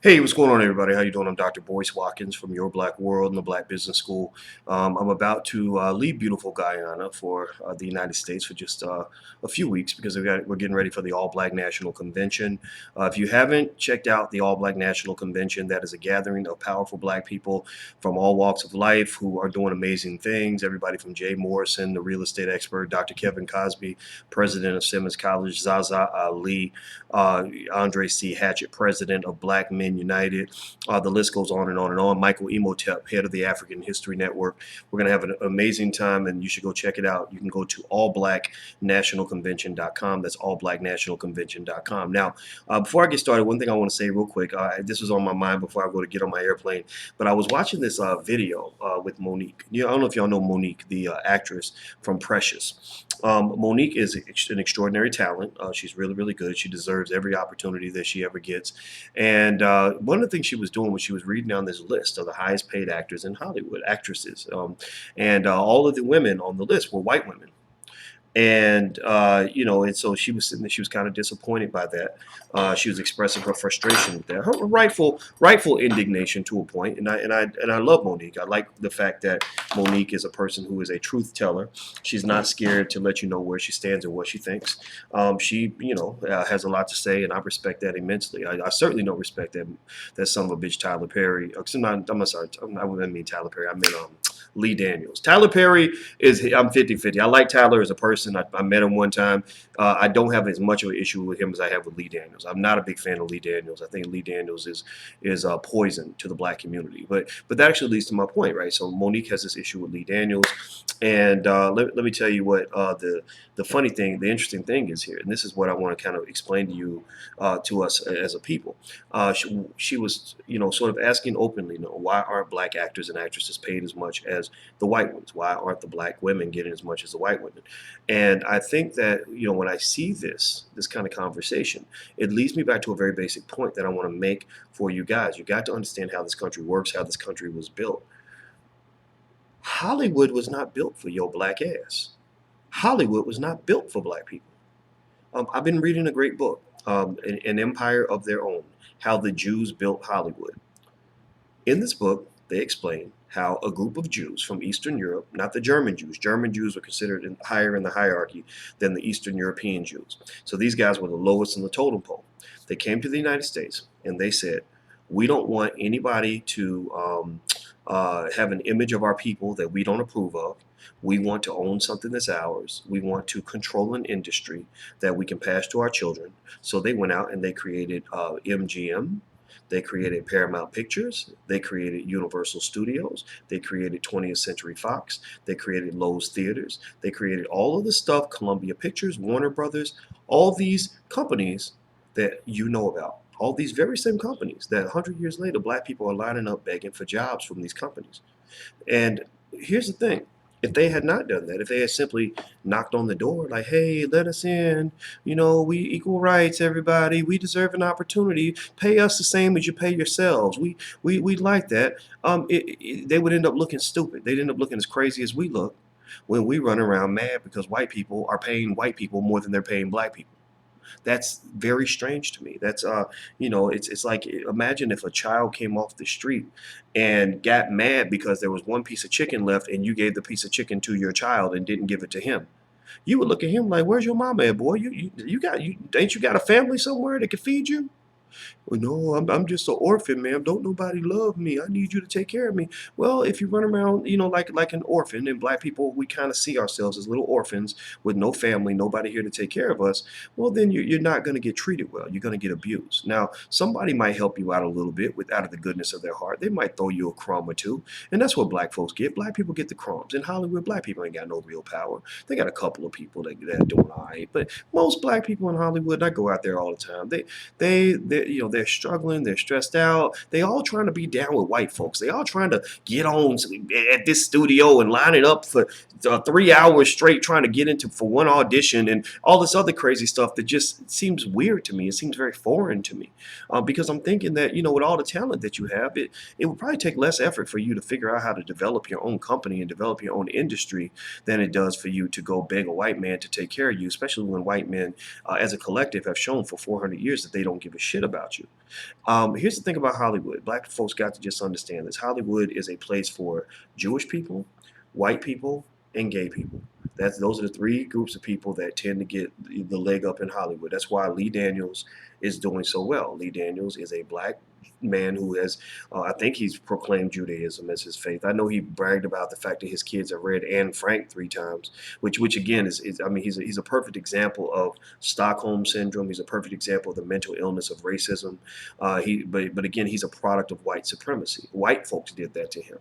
Hey, what's going on, everybody? How you doing? I'm Dr. Boyce Watkins from Your Black World and the Black Business School. I'm about to leave beautiful Guyana for the United States for just a few weeks because we're getting ready for the All Black National Convention. If you haven't checked out the All Black National Convention, that is a gathering of powerful Black people from all walks of life who are doing amazing things. Everybody from Jay Morrison, the real estate expert, Dr. Kevin Cosby, president of Simmons College, Zaza Ali, Andre C. Hatchett, president of Black Men United. The list goes on and on and on. Michael Imhotep, head of the African History Network. We're going to have an amazing time, and you should go check it out. You can go to allblacknationalconvention.com. That's allblacknationalconvention.com. Now, before I get started, one thing I want to say real quick. This was on my mind before I go to get on my airplane, but I was watching this video with Monique. I don't know if y'all know Monique, the actress from Precious. Monique is an extraordinary talent. She's really, really good. She deserves every opportunity that she ever gets. And one of the things she was doing was she was reading down this list of the highest paid actors in Hollywood, actresses. And all of the women on the list were white women. And and so she was sitting there, she was kind of disappointed by that. She was expressing her frustration with that, her rightful indignation to a point. And I love Monique. I like the fact that Monique is a person who is a truth teller. She's not scared to let you know where she stands and what she thinks. She has a lot to say, and I respect that immensely. I certainly don't respect that son of a bitch Tyler Perry. I'm sorry, I didn't mean Tyler Perry. I meant Lee Daniels. Tyler Perry I'm 50-50. I like Tyler as a person. I met him one time. I don't have as much of an issue with him as I have with Lee Daniels. I'm not a big fan of Lee Daniels. I think Lee Daniels is poison to the Black community. But that actually leads to my point, right? So Monique has this issue with Lee Daniels, and let me tell you what the funny thing, the interesting thing is here, and this is what I want to kind of explain to you, to us as a people. She was, sort of asking openly, why aren't Black actors and actresses paid as much as the white ones? Why aren't the Black women getting as much as the white women? And I think that, when I see this kind of conversation, it leads me back to a very basic point that I want to make for you guys. You got to understand how this country works, how this country was built. Hollywood was not built for your Black ass. Hollywood was not built for Black people. I've been reading a great book, An Empire of Their Own, How the Jews Built Hollywood. In this book, they explain how a group of Jews from Eastern Europe, not the German Jews were considered higher in the hierarchy than the Eastern European Jews. So these guys were the lowest in the totem pole. They came to the United States and they said, we don't want anybody to have an image of our people that we don't approve of. We want to own something that's ours. We want to control an industry that we can pass to our children. So they went out and they created MGM. They created Paramount Pictures. They created Universal Studios. They created 20th Century Fox. They created Lowe's Theaters. They created all of the stuff, Columbia Pictures, Warner Brothers, all these companies that you know about. All these very same companies that 100 years later, Black people are lining up begging for jobs from these companies. And here's the thing. If they had not done that, if they had simply knocked on the door like, hey, let us in, we equal rights, everybody, we deserve an opportunity, pay us the same as you pay yourselves, we like that, they would end up looking stupid. They'd end up looking as crazy as we look when we run around mad because white people are paying white people more than they're paying Black people. That's very strange to me. That's it's like, imagine if a child came off the street and got mad because there was one piece of chicken left and you gave the piece of chicken to your child and didn't give it to him. You would look at him like, where's your mama at, boy? Ain't you got a family somewhere that can feed you? Well, no, I'm just an orphan, ma'am. Don't nobody love me. I need you to take care of me. Well, if you run around, like an orphan, and Black people, we kind of see ourselves as little orphans with no family, nobody here to take care of us. Well, then you're not going to get treated well. You're going to get abused. Now, somebody might help you out a little bit out of the goodness of their heart. They might throw you a crumb or two, and that's what Black folks get. Black people get the crumbs. In Hollywood, Black people ain't got no real power. They got a couple of people that are doing all right, but most Black people in Hollywood, I go out there all the time. They're struggling, they're stressed out. They all trying to be down with white folks. They all trying to get on at this studio and line it up for 3 hours straight, trying to get into for one audition and all this other crazy stuff that just seems weird to me. It seems very foreign to me, because I'm thinking that, with all the talent that you have, it would probably take less effort for you to figure out how to develop your own company and develop your own industry than it does for you to go beg a white man to take care of you, especially when white men, as a collective, have shown for 400 years that they don't give a shit about about you. Here's the thing about Hollywood. Black folks got to just understand this. Hollywood is a place for Jewish people, white people, and gay people. Those are the three groups of people that tend to get the leg up in Hollywood. That's why Lee Daniels is doing so well. Lee Daniels is a black man who has, I think he's proclaimed Judaism as his faith. I know he bragged about the fact that his kids have read Anne Frank 3 times, which again is I mean, he's a perfect example of Stockholm syndrome. He's a perfect example of the mental illness of racism. But again, he's a product of white supremacy. White folks did that to him.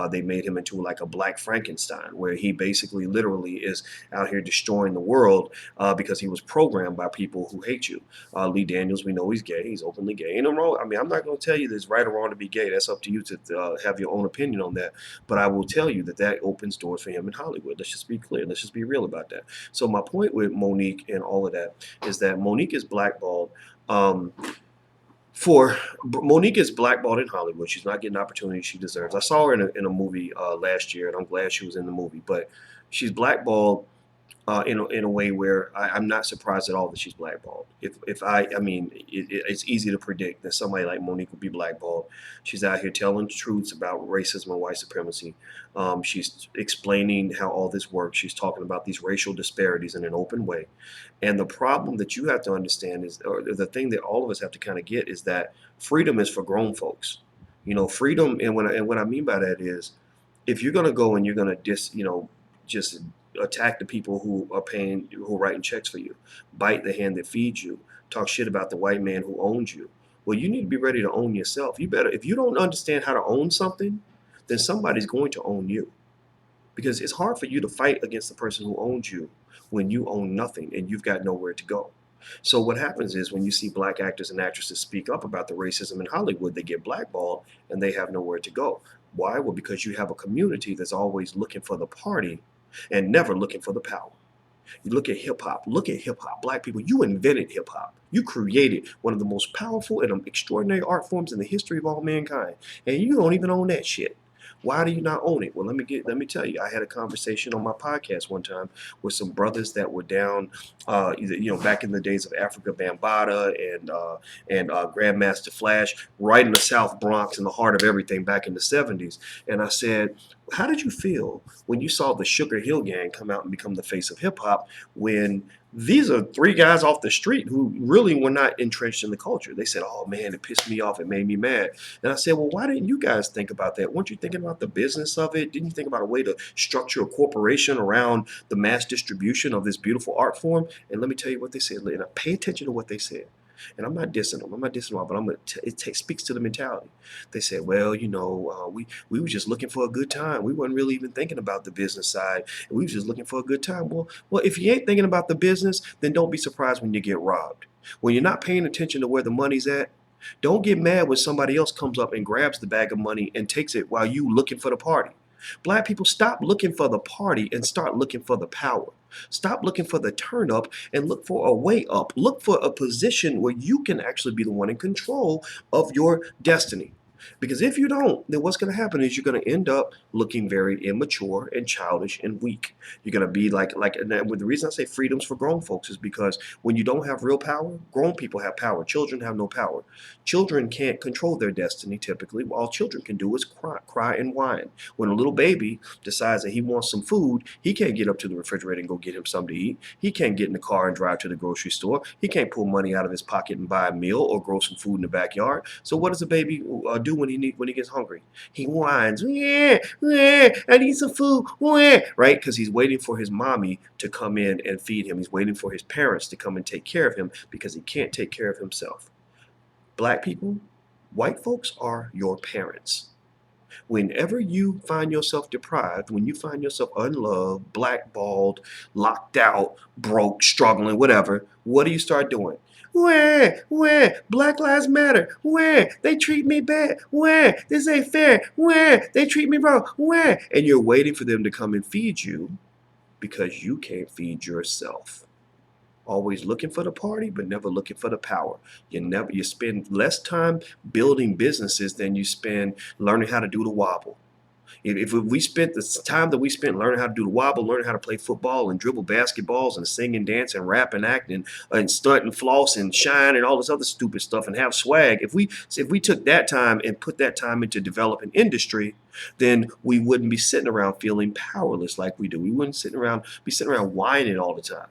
They made him into like a black Frankenstein, where he basically literally is out here destroying the world because he was programmed by people who hate you. Lee Daniels, we know he's gay. He's openly gay. And I'm wrong. I mean, I'm not going to tell you that it's right or wrong to be gay. That's up to you to have your own opinion on that. But I will tell you that that opens doors for him in Hollywood. Let's just be clear. Let's just be real about that. So my point with Monique and all of that is that Monique is blackballed. Monique is blackballed in Hollywood. She's not getting the opportunity she deserves. I saw her in a movie last year, and I'm glad she was in the movie. But she's blackballed in a way where I'm not surprised at all that she's blackballed. I mean, it's easy to predict that somebody like Monique would be blackballed. She's out here telling truths about racism and white supremacy. She's explaining how all this works. She's talking about these racial disparities in an open way. And the problem that you have to understand is, or the thing that all of us have to kind of get, is that freedom is for grown folks. You know, freedom, and what I mean by that is, if you're going to go and you're going to just attack the people who are writing checks for you, bite the hand that feeds you, talk shit about the white man who owns you. Well, you need to be ready to own yourself. If you don't understand how to own something, then somebody's going to own you. Because it's hard for you to fight against the person who owns you when you own nothing and you've got nowhere to go. So what happens is, when you see black actors and actresses speak up about the racism in Hollywood, they get blackballed and they have nowhere to go. Why? Well, because you have a community that's always looking for the party and never looking for the power. You look at hip hop. Look at hip hop. Black people, you invented hip hop. You created one of the most powerful and extraordinary art forms in the history of all mankind, and you don't even own that shit. Why do you not own it? Well, let me tell you. I had a conversation on my podcast one time with some brothers that were down, back in the days of Africa Bambaataa and Grandmaster Flash, right in the South Bronx, in the heart of everything, back in the '70s. And I said, how did you feel when you saw the Sugar Hill Gang come out and become the face of hip hop, when these are three guys off the street who really were not entrenched in the culture? They said, oh man, it pissed me off. It made me mad. And I said, well, why didn't you guys think about that? Weren't you thinking about the business of it? Didn't you think about a way to structure a corporation around the mass distribution of this beautiful art form? And let me tell you what they said. And pay attention to what they said. And I'm not dissing them. I'm not dissing them, but it speaks to the mentality. They said, well, we were just looking for a good time. We weren't really even thinking about the business side. And we were just looking for a good time. Well, if you ain't thinking about the business, then don't be surprised when you get robbed. When you're not paying attention to where the money's at, don't get mad when somebody else comes up and grabs the bag of money and takes it while you looking for the party. Black people, stop looking for the party and start looking for the power. Stop looking for the turn up and look for a way up. Look for a position where you can actually be the one in control of your destiny. Because if you don't, then what's going to happen is you're going to end up looking very immature and childish and weak. You're going to be and the reason I say freedom's for grown folks is because when you don't have real power, grown people have power. Children have no power. Children can't control their destiny typically. All children can do is cry and whine. When a little baby decides that he wants some food, he can't get up to the refrigerator and go get him something to eat. He can't get in the car and drive to the grocery store. He can't pull money out of his pocket and buy a meal or grow some food in the backyard. So what does a baby do when he gets hungry? He whines, yeah, I need some food, right? Because he's waiting for his mommy to come in and feed him. He's waiting for his parents to come and take care of him because he can't take care of himself. Black people, white folks are your parents. Whenever you find yourself deprived, when you find yourself unloved, blackballed, locked out, broke, struggling, whatever, what do you start doing? Black Lives Matter, they treat me bad, this ain't fair, they treat me wrong, and you're waiting for them to come and feed you because you can't feed yourself. Always looking for the party, but never looking for the power. You spend less time building businesses than you spend learning how to do the wobble. If we spent the time that we spent learning how to do the wobble, learning how to play football and dribble basketballs and sing and dance and rap and act and stunt and floss and shine and all this other stupid stuff and have swag, if we took that time and put that time into developing industry, then we wouldn't be sitting around feeling powerless like we do. We wouldn't be sitting around whining all the time.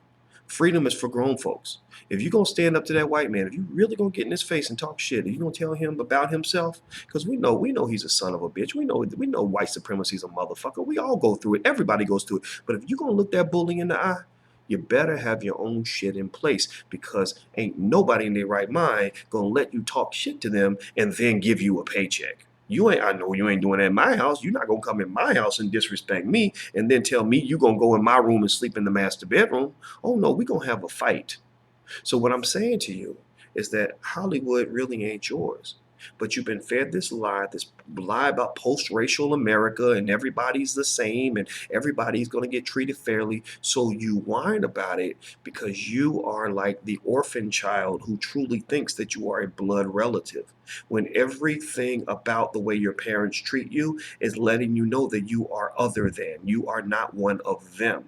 Freedom is for grown folks. If you're gonna stand up to that white man, if you really gonna get in his face and talk shit, if you're gonna tell him about himself, because we know he's a son of a bitch. We know white supremacy is a motherfucker. We all go through it. Everybody goes through it. But if you're gonna look that bully in the eye, you better have your own shit in place, because ain't nobody in their right mind gonna let you talk shit to them and then give you a paycheck. I know you ain't doing that in my house. You're not gonna come in my house and disrespect me and then tell me you gonna go in my room and sleep in the master bedroom. Oh no, we gonna have a fight. So what I'm saying to you is that Hollywood really ain't yours. But you've been fed this lie about post-racial America and everybody's the same and everybody's going to get treated fairly. So you whine about it because you are like the orphan child who truly thinks that you are a blood relative, when everything about the way your parents treat you is letting you know that you are other than, you are not one of them.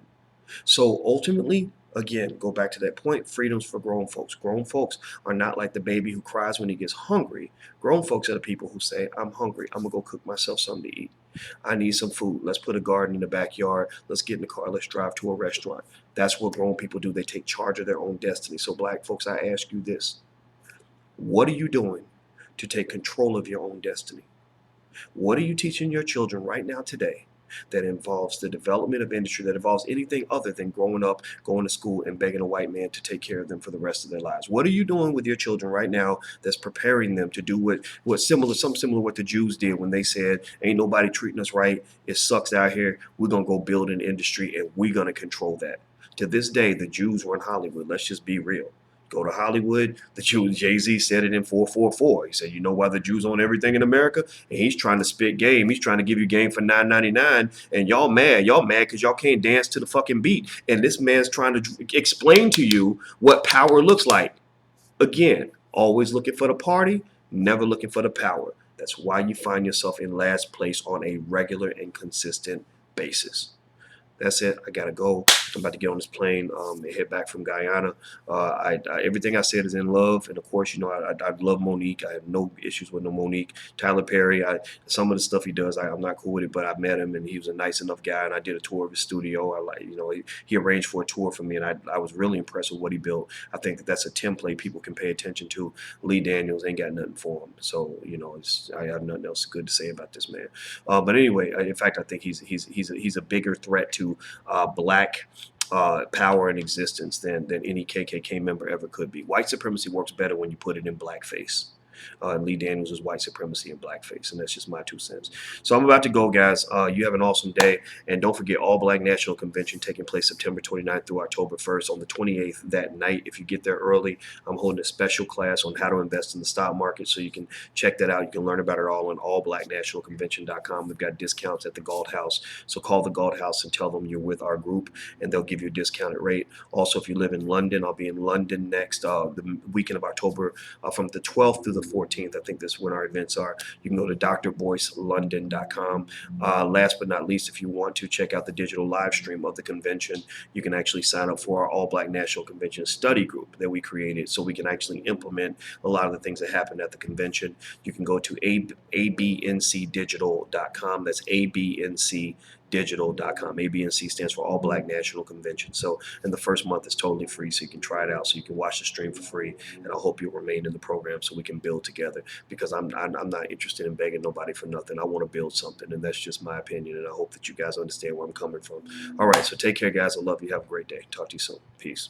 So ultimately, again, go back to that point, freedom's for grown folks. Grown folks are not like the baby who cries when he gets hungry. Grown folks are the people who say, I'm hungry. I'm going to go cook myself something to eat. I need some food. Let's put a garden in the backyard. Let's get in the car. Let's drive to a restaurant. That's what grown people do. They take charge of their own destiny. So black folks, I ask you this. What are you doing to take control of your own destiny? What are you teaching your children right now today that involves the development of industry, that involves anything other than growing up, going to school, and begging a white man to take care of them for the rest of their lives? What are you doing with your children right now that's preparing them to do something similar to what the Jews did when they said, ain't nobody treating us right, it sucks out here, we're going to go build an industry and we're going to control that. To this day, the Jews were in Hollywood. Let's just be real. Go to Hollywood. The Jews, Jay-Z said it in 444. He said, you know why the Jews own everything in America? And he's trying to spit game. He's trying to give you game for $9.99. And y'all mad. Y'all mad because y'all can't dance to the fucking beat. And this man's trying to explain to you what power looks like. Again, always looking for the party, never looking for the power. That's why you find yourself in last place on a regular and consistent basis. That's it. I gotta go. I'm about to get on this plane and head back from Guyana. Everything I said is in love, and of course, I love Monique. I have no issues with no Monique. Tyler Perry, some of the stuff he does, I'm not cool with it, but I met him and he was a nice enough guy, and I did a tour of his studio. He arranged for a tour for me, and I was really impressed with what he built. I think that's a template people can pay attention to. Lee Daniels ain't got nothing for him, so I have nothing else good to say about this man. But anyway, in fact, I think he's a bigger threat to black power and existence than any KKK member ever could be. White supremacy works better when you put it in blackface. And Lee Daniels is white supremacy and blackface, and that's just my 2 cents. So I'm about to go, guys. You have an awesome day, and don't forget All Black National Convention taking place September 29th through October 1st. On the 28th that night, if you get there early, I'm holding a special class on how to invest in the stock market, so you can check that out. You can learn about it all on allblacknationalconvention.com. We've got discounts at the Galt House, so call the Galt House and tell them you're with our group, and they'll give you a discounted rate. Also, if you live in London, I'll be in London next the weekend of October from the 12th through the 14th. I think this is when our events are. You can go to drboycelondon.com. Last but not least, if you want to check out the digital live stream of the convention, you can actually sign up for our All Black National Convention study group that we created, so we can actually implement a lot of the things that happen at the convention. You can go to abncdigital.com. That's abncdigital.com. ABNC stands for All Black National Convention. So, and the first month is totally free, so you can try it out, so you can watch the stream for free. And I hope you'll remain in the program so we can build together, because I'm not interested in begging nobody for nothing. I want to build something, and that's just my opinion. And I hope that you guys understand where I'm coming from. All right, so take care, guys. I love you. Have a great day. Talk to you soon. Peace.